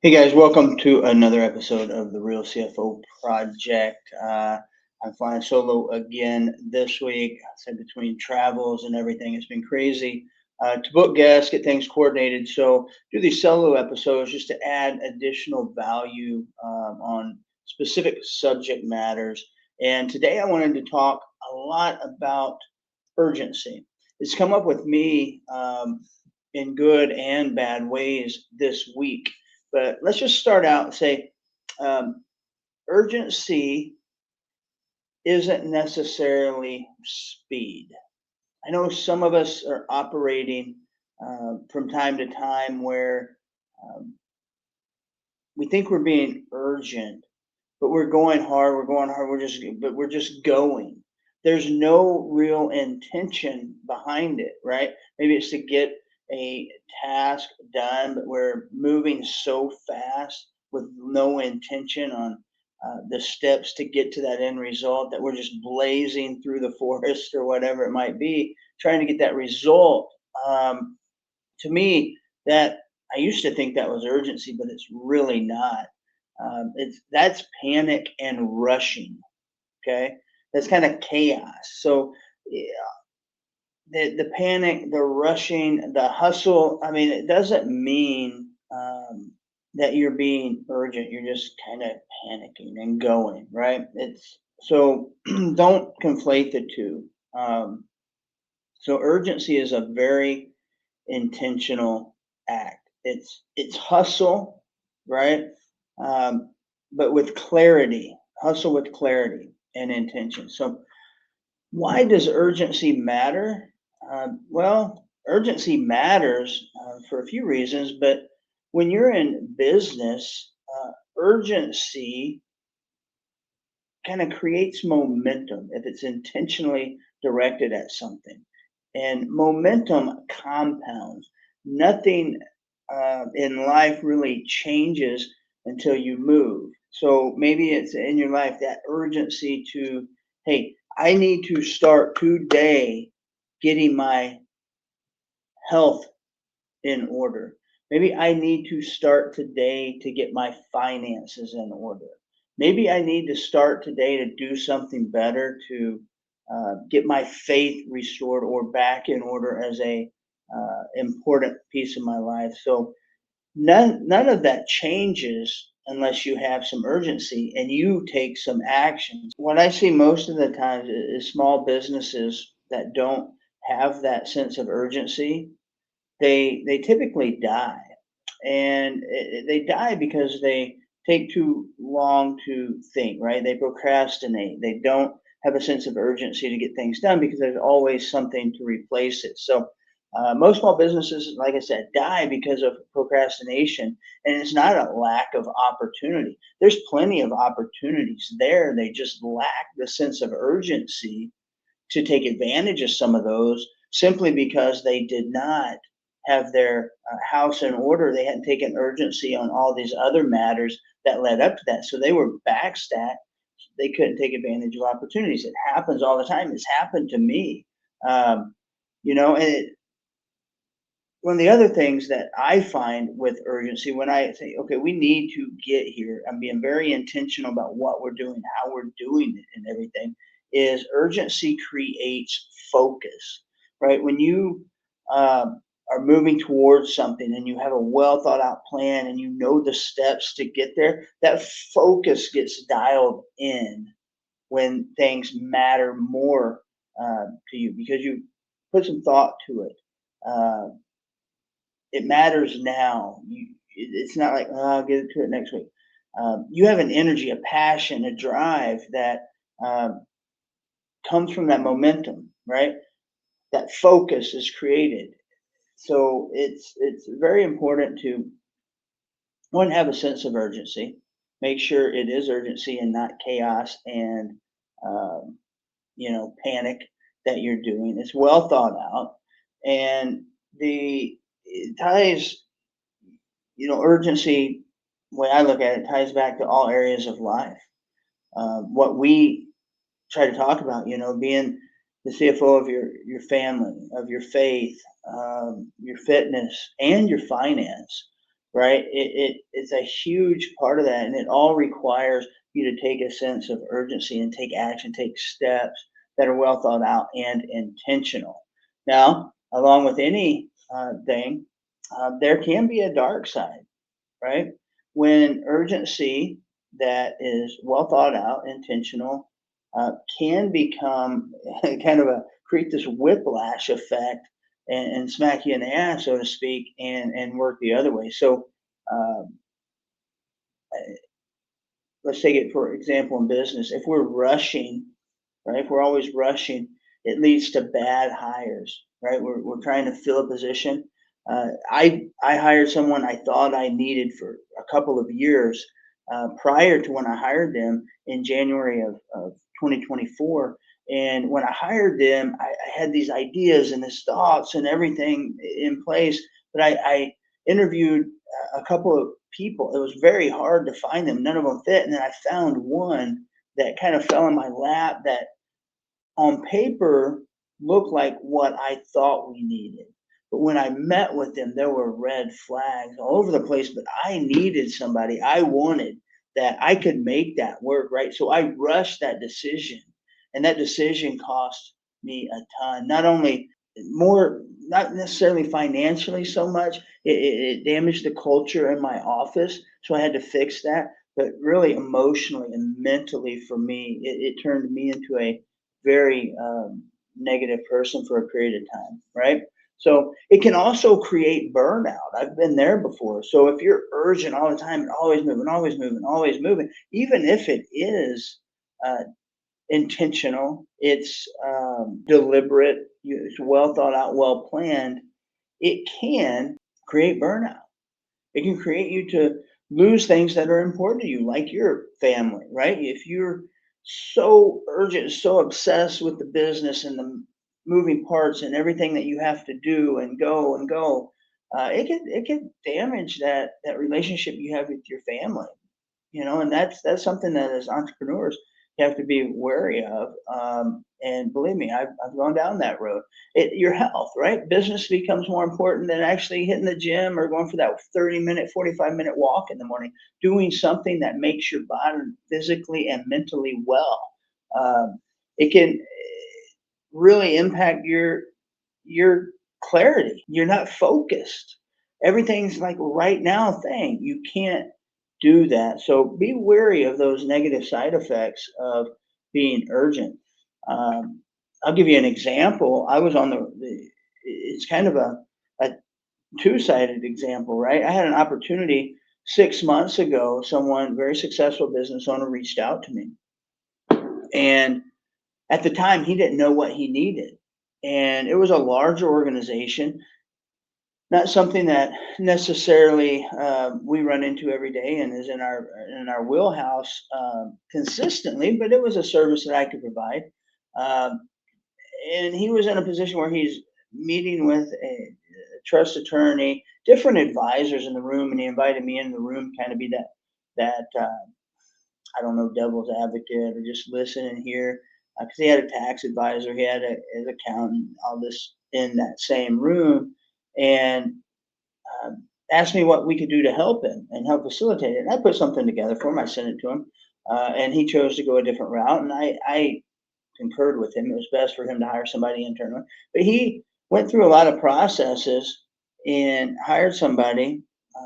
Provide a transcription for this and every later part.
Hey guys, welcome to another episode of the Real CFO Project. I'm flying solo again this week. I said between travels and everything, it's been crazy to book guests, get things coordinated. So do these solo episodes just to add additional value on specific subject matters. And today I wanted to talk a lot about urgency. It's come up with me in good and bad ways this week. But let's just start out and say um, urgency isn't necessarily speed. I know some of us are operating from time to time where um, we think we're being urgent, but we're just going. There's no real intention behind it, right? Maybe it's to get a task done, but we're moving so fast with no intention on the steps to get to that end result that we're just blazing through the forest or whatever it might be, trying to get that result. To me, that I used to think that was urgency, but it's really not. That's panic and rushing. Okay, that's kind of chaos. So yeah, the panic, the rushing, the hustle. I mean, it doesn't mean that you're being urgent. You're just kind of panicking and going right. It's so don't conflate the two. So urgency is a very intentional act. It's hustle, right? But with clarity, hustle with clarity and intention. So why does urgency matter? Well, urgency matters for a few reasons, but when you're in business, urgency kind of creates momentum if it's intentionally directed at something. And momentum compounds. Nothing in life really changes until you move. So maybe it's in your life that urgency to, hey, I need to start today getting my health in order. Maybe I need to start today to get my finances in order. Maybe I need to start today to do something better to get my faith restored or back in order as a important piece of my life. So none of that changes unless you have some urgency and you take some actions. What I see most of the time is small businesses that don't have that sense of urgency, they typically die, and they die because they take too long to think. Right? They procrastinate. They don't have a sense of urgency to get things done because there's always something to replace it. So most small businesses, like I said, die because of procrastination, and it's not a lack of opportunity. There's plenty of opportunities there. They just lack the sense of urgency to take advantage of some of those simply because they did not have their house in order. They hadn't taken urgency on all these other matters that led up to that. So they were backstacked. They couldn't take advantage of opportunities. It happens all the time. It's happened to me. Um, and one of the other things that I find with urgency when I say, okay, we need to get here, I'm being very intentional about what we're doing, how we're doing it, and everything, is urgency creates focus, right? When you are moving towards something and you have a well thought out plan and you know the steps to get there, that focus gets dialed in when things matter more to you because you put some thought to it. Uh, it matters now. It's not like, oh, I'll get to it next week. You have an energy, a passion, a drive that um, comes from that momentum, right? That focus is created. So it's very important to one have a sense of urgency. Make sure it is urgency and not chaos and um, panic that you're doing. It's well thought out, and the it ties urgency, the way I look at it, ties back to all areas of life. What we try to talk about, being the CFO of your family, of your faith, your fitness, and your finance. right? It's a huge part of that, and it all requires you to take a sense of urgency and take action, take steps that are well thought out and intentional. Now, along with any thing, there can be a dark side, right? When urgency that is well thought out, intentional, can become kind of a create this whiplash effect and smack you in the ass, so to speak, and work the other way. So um, let's take it for example in business. If we're rushing, right? If we're always rushing, it leads to bad hires, right? We're trying to fill a position. I hired someone I thought I needed for a couple of years prior to when I hired them in January of 2024. And when I hired them, I had these ideas and these thoughts and everything in place. But I interviewed a couple of people. It was very hard to find them. None of them fit. And then I found one that kind of fell in my lap that on paper looked like what I thought we needed. But when I met with them, there were red flags all over the place. But I needed somebody. I wanted that I could make that work, right? So I rushed that decision, and that decision cost me a ton. Not only more, not necessarily financially so much, it damaged the culture in my office. So I had to fix that. But really, emotionally and mentally for me, it turned me into a very negative person for a period of time, right? So it can also create burnout. I've been there before. So if you're urgent all the time and always moving, always moving, always moving, even if it is uh, intentional, it's deliberate, it's well thought out, well planned, it can create burnout. It can create you to lose things that are important to you, like your family, right? If you're so urgent, so obsessed with the business and the moving parts and everything that you have to do and go, it can damage that relationship you have with your family, and that's something that as entrepreneurs you have to be wary of. And believe me, I've gone down that road. Your health, right? Business becomes more important than actually hitting the gym or going for that 30-minute, 45-minute walk in the morning. Doing something that makes your body physically and mentally well. Um, it can really impact your clarity. You're not focused. Everything's like right now thing. You can't do that. So be wary of those negative side effects of being urgent. Um, I'll give you an example. I was on it's kind of a two-sided example, right? I had an opportunity 6 months ago. Someone, very successful business owner, reached out to me. And at the time, he didn't know what he needed. And it was a larger organization, not something that necessarily we run into every day and is in our wheelhouse consistently, but it was a service that I could provide. Um, and he was in a position where he's meeting with a trust attorney, different advisors in the room, and he invited me in the room, kind of be that I don't know, devil's advocate or just listen and hear. Because he had a tax advisor, he had his accountant, all this in that same room, and asked me what we could do to help him and help facilitate it. And I put something together for him. I sent it to him, and he chose to go a different route. And I concurred with him. It was best for him to hire somebody internally. But he went through a lot of processes and hired somebody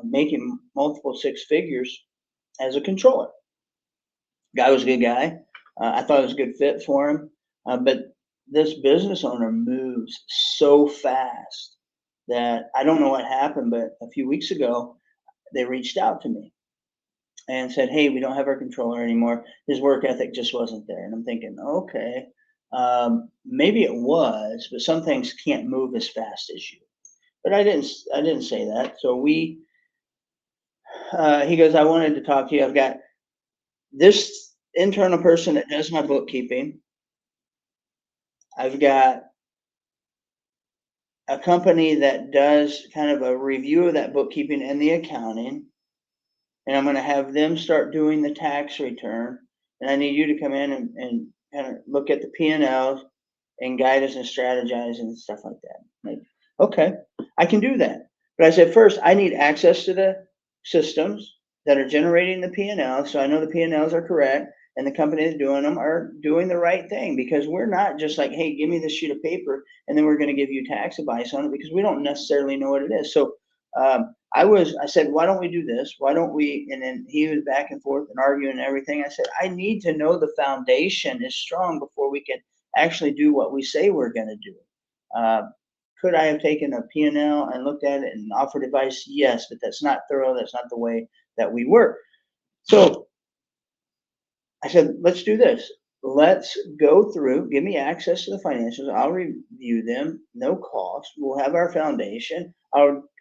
making multiple six figures as a controller. Guy was a good guy. I thought it was a good fit for him. But this business owner moves so fast that I don't know what happened, but a few weeks ago, they reached out to me and said, "Hey, we don't have our controller anymore. His work ethic just wasn't there." And I'm thinking, okay, maybe it was, but some things can't move as fast as you. But I didn't say that. So he goes, "I wanted to talk to you. I've got this internal person that does my bookkeeping. I've got a company that does kind of a review of that bookkeeping and the accounting, and I'm going to have them start doing the tax return. And I need you to come in and kind of look at the P&Ls and guide us and strategize and stuff like that." Like, okay, I can do that. But I said, first, I need access to systems that are generating the P&L. So I know the P&Ls are correct and the company that's doing them are doing the right thing, because we're not just like, hey, give me this sheet of paper and then we're going to give you tax advice on it, because we don't necessarily know what it is. So I said, why don't we do this? Why don't we? And then he was back and forth and arguing and everything. I said, I need to know the foundation is strong before we can actually do what we say we're going to do. Uh, could I have taken a P&L and L and looked at it and offered advice? Yes, but that's not thorough. That's not the way that we work. So I said, let's do this. Let's go through, give me access to the financials. I'll review them, no cost. We'll have our foundation.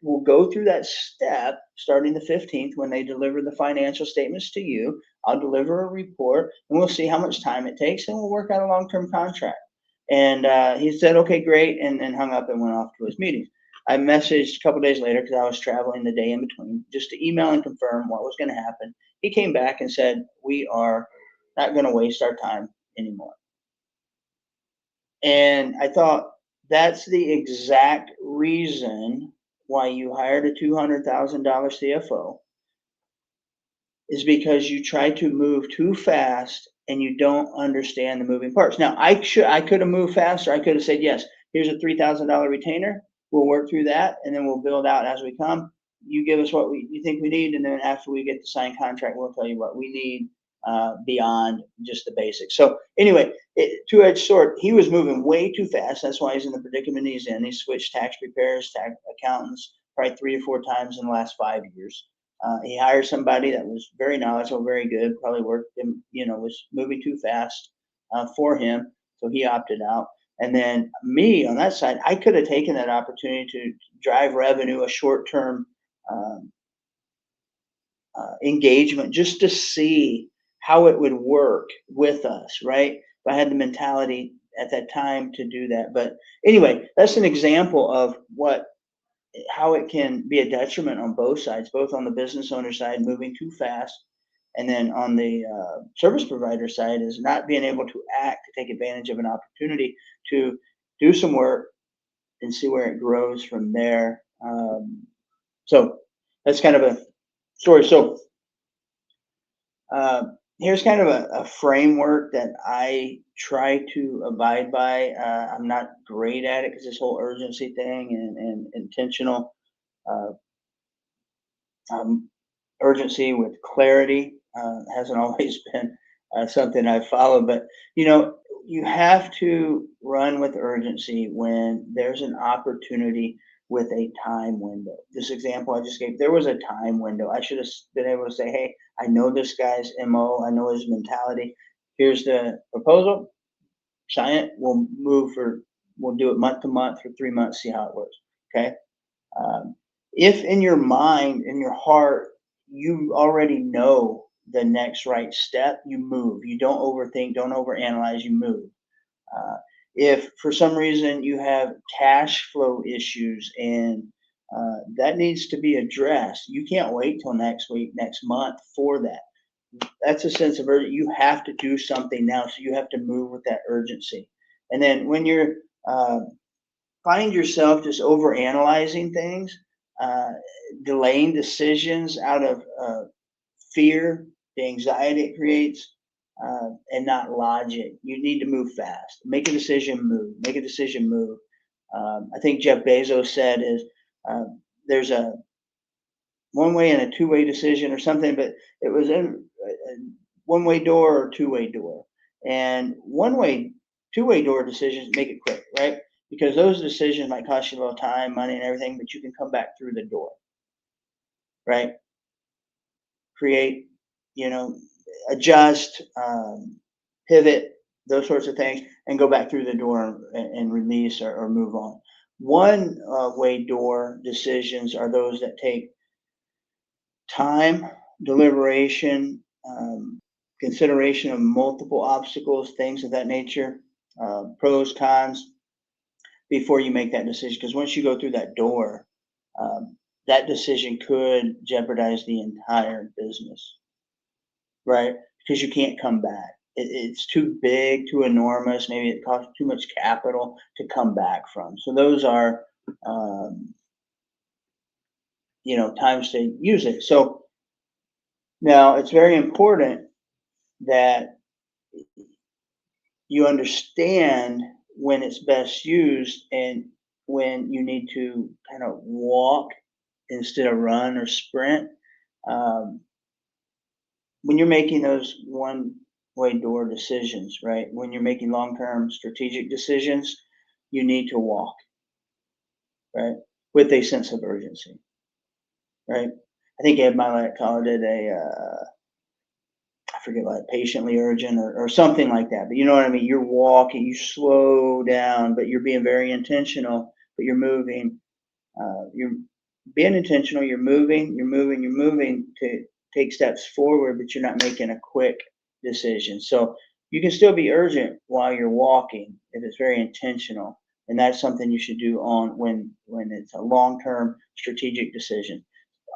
We'll go through that step starting the 15th when they deliver the financial statements to you. I'll deliver a report and we'll see how much time it takes and we'll work out a long-term contract. And he said, okay, great, and hung up and went off to his meeting. I messaged a couple days later because I was traveling the day in between just to email and confirm what was going to happen. He came back and said, we are not going to waste our time anymore. And I thought, that's the exact reason why you hired a $200,000 CFO, is because you try to move too fast and you don't understand the moving parts. Now, I could have moved faster. I could have said, yes, here's a $3,000 retainer. We'll work through that and then we'll build out as we come. You give us what you think we need, and then after we get the signed contract, we'll tell you what we need beyond just the basics. So anyway, two-edged sword. He was moving way too fast. That's why he's in the predicament he's in. He switched tax preparers, tax accountants, probably 3 or 4 times in the last 5 years. He hired somebody that was very knowledgeable, very good, probably worked him, was moving too fast for him. So he opted out. And then me on that side, I could have taken that opportunity to drive revenue, a short term um, engagement, just to see how it would work with us, right? If I had the mentality at that time to do that. But anyway, that's an example of how it can be a detriment on both sides, both on the business owner side, moving too fast, and then on the service provider side is not being able to act to take advantage of an opportunity to do some work and see where it grows from there. So that's kind of a story. So uh, here's kind of a framework that I try to abide by. I'm not great at it because this whole urgency thing and intentional uh, um, urgency with clarity hasn't always been something I've followed, but you have to run with urgency when there's an opportunity with a time window. This example I just gave, there was a time window. I should have been able to say, hey, I know this guy's MO, I know his mentality. Here's the proposal, sign it. We'll do it month to month for 3 months, see how it works. Okay. Um, if in your mind, in your heart, you already know the next right step, you move. You don't overthink, don't overanalyze, you move. Uh, if for some reason you have cash flow issues and that needs to be addressed, you can't wait till next week, next month for that. That's a sense of urgency. You have to do something now, so you have to move with that urgency. And then when you're uh, find yourself just over analyzing things, uh, delaying decisions out of fear, the anxiety it creates, and not logic. You need to move fast. Make a decision, move. Make a decision, move. I think Jeff Bezos said is uh, there's a one way and a two-way decision or something, but it was in a one-way door or two-way door. And one-way, two-way door decisions make it quick, right? Because those decisions might cost you a little time, money, and everything, but you can come back through the door, right? Create, you know, adjust, pivot, those sorts of things, and go back through the door and release or move on. One way door decisions are those that take time, deliberation, consideration of multiple obstacles, things of that nature, pros, cons, before you make that decision. Because once you go through that door, um, that decision could jeopardize the entire business, right? Because you can't come back. It's too big, too enormous. Maybe it costs too much capital to come back from. So those are, um, times to use it. So now it's very important that you understand when it's best used and when you need to kind of walk instead of run or sprint. Um, when you're making those one way door decisions, right? When you're making long term strategic decisions, you need to walk, right? With a sense of urgency, right? I think Ed Milet called it I forget what, patiently urgent or something like that. But you know what I mean? You're walking, you slow down, but you're being very intentional, but you're moving. You're being intentional, you're moving to take steps forward, but you're not making a quick decision. So you can still be urgent while you're walking if it's very intentional. And that's something you should do on when it's a long-term strategic decision.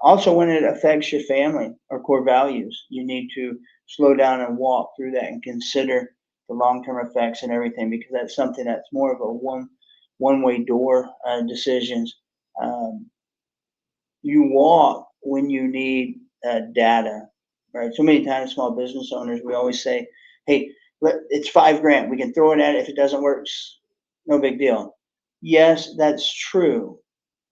Also, when it affects your family or core values, you need to slow down and walk through that and consider the long-term effects and everything, because that's something that's more of a one-way door decisions. Um, you walk when you need data, right? So many times, small business owners, we always say, "Hey, it's 5 grand. We can throw it at it. If it doesn't work, no big deal." Yes, that's true.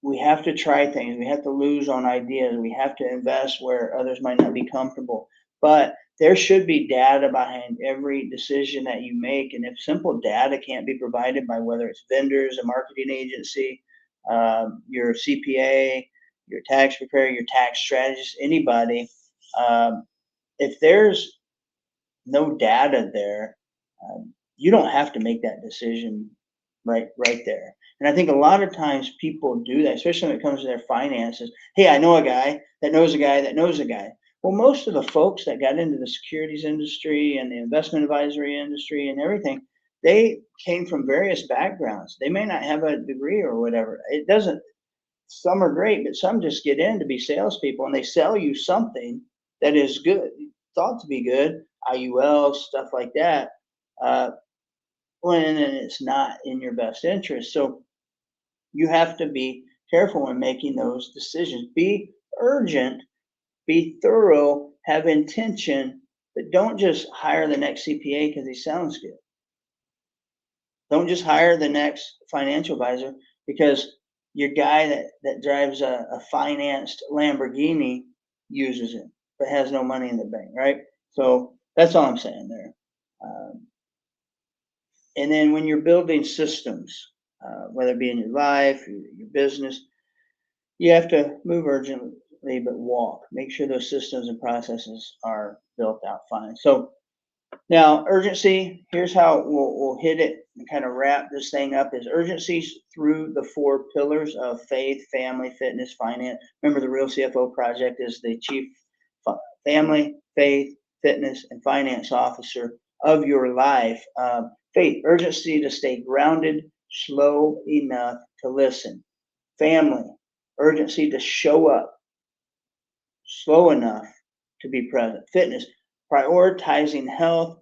We have to try things. We have to lose on ideas. We have to invest where others might not be comfortable. But there should be data behind every decision that you make. And if simple data can't be provided by whether it's vendors, a marketing agency, your CPA, your tax preparer, your tax strategist, anybody, um, if there's no data there, you don't have to make that decision right there. And I think a lot of times people do that, especially when it comes to their finances. Hey, I know a guy that knows a guy that knows a guy. Well, most of the folks that got into the securities industry and the investment advisory industry and everything, they came from various backgrounds. They may not have a degree or whatever. It doesn't, some are great, but some just get in to be salespeople and they sell you something that is good, thought to be good, IUL, stuff like that. Uh, when it's not in your best interest. So you have to be careful when making those decisions. Be urgent, be thorough, have intention, but don't just hire the next CPA because he sounds good. Don't just hire the next financial advisor because your guy that drives a financed Lamborghini uses it, but has no money in the bank, right? So that's all I'm saying there. Um, and then when you're building systems, whether it be in your life, your business, you have to move urgently, but walk. Make sure those systems and processes are built out fine. So now, urgency, here's how we'll hit it and kind of wrap this thing up is urgencies through the 4 pillars of faith, family, fitness, finance. Remember, the Real CFO Project is the chief family, faith, fitness, and finance officer of your life. Faith, urgency to stay grounded, slow enough to listen. Family, urgency to show up, slow enough to be present. Fitness, prioritizing health,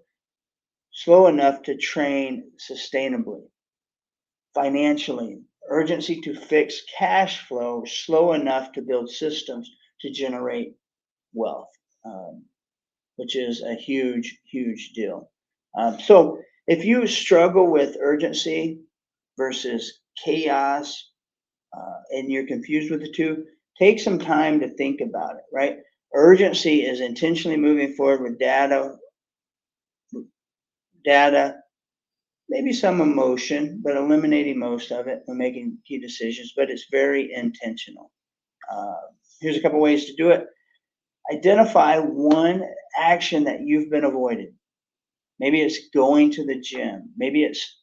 slow enough to train sustainably. Financially, urgency to fix cash flow, slow enough to build systems to generate wealth, which is a huge, huge deal. So if you struggle with urgency versus chaos and you're confused with the two, take some time to think about it, right? Urgency is intentionally moving forward with data, maybe some emotion, but eliminating most of it when making key decisions, but it's very intentional. Uh, Here's a couple ways to do it. Identify one action that you've been avoiding. Maybe it's going to the gym. Maybe it's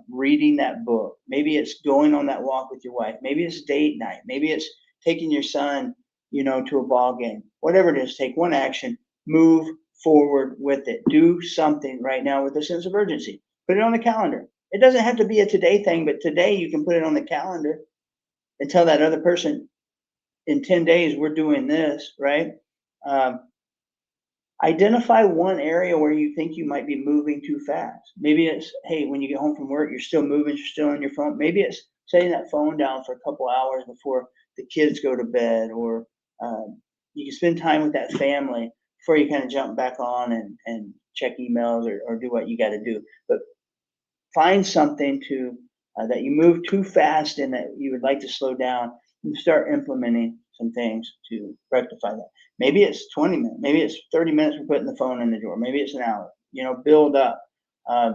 reading that book. Maybe it's going on that walk with your wife. Maybe it's date night. Maybe it's taking your son, to a ball game. Whatever it is, take one action, move forward with it. Do something right now with a sense of urgency. Put it on the calendar. It doesn't have to be a today thing, but today you can put it on the calendar and tell that other person in 10 days we're doing this, right? Um, Identify one area where you think you might be moving too fast. Maybe it's, hey, when you get home from work, you're still moving, you're still on your phone. Maybe it's setting that phone down for a couple hours before the kids go to bed, or You can spend time with that family before you kind of jump back on and check emails or do what you got to do. But find something to that you move too fast and that you would like to slow down and start implementing some things to rectify that. Maybe it's 20 minutes, maybe it's 30 minutes for putting the phone in the door, maybe it's an hour, build up. I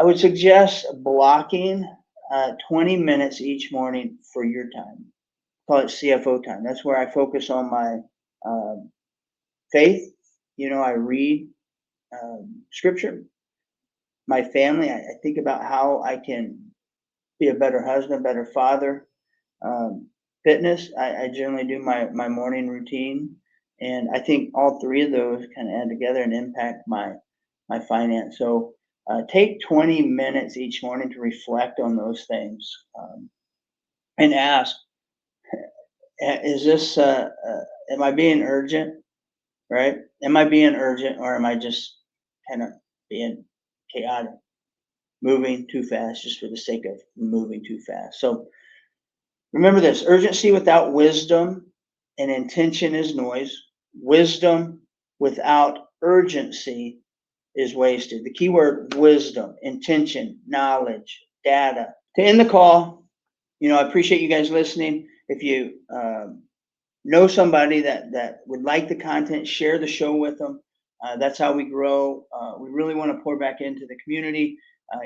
would suggest blocking 20 minutes each morning for your time. Call it CFO time. That's where I focus on my um, faith. I read scripture. My family, I think about how I can be a better husband, better father. Um, Fitness, I generally do my morning routine. And I think all three of those kind of add together and impact my finance. So take 20 minutes each morning to reflect on those things and ask, is this, am I being urgent, right? Am I being urgent or am I just kind of being chaotic, moving too fast just for the sake of moving too fast? So remember this: urgency without wisdom and intention is noise. Wisdom without urgency is wasted. The key word: wisdom, intention, knowledge, data. To end the call, I appreciate you guys listening. If you know somebody that would like the content, share the show with them. That's how we grow. We really want to pour back into the community,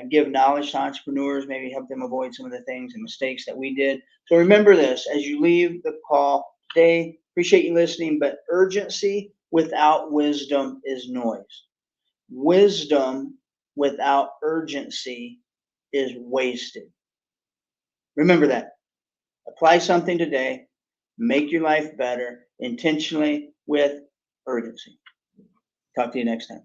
give knowledge to entrepreneurs, maybe help them avoid some of the things and mistakes that we did. So remember this as you leave the call today. Appreciate you listening, but urgency without wisdom is noise. Wisdom without urgency is wasted. Remember that. Apply something today. Make your life better intentionally with urgency. Talk to you next time.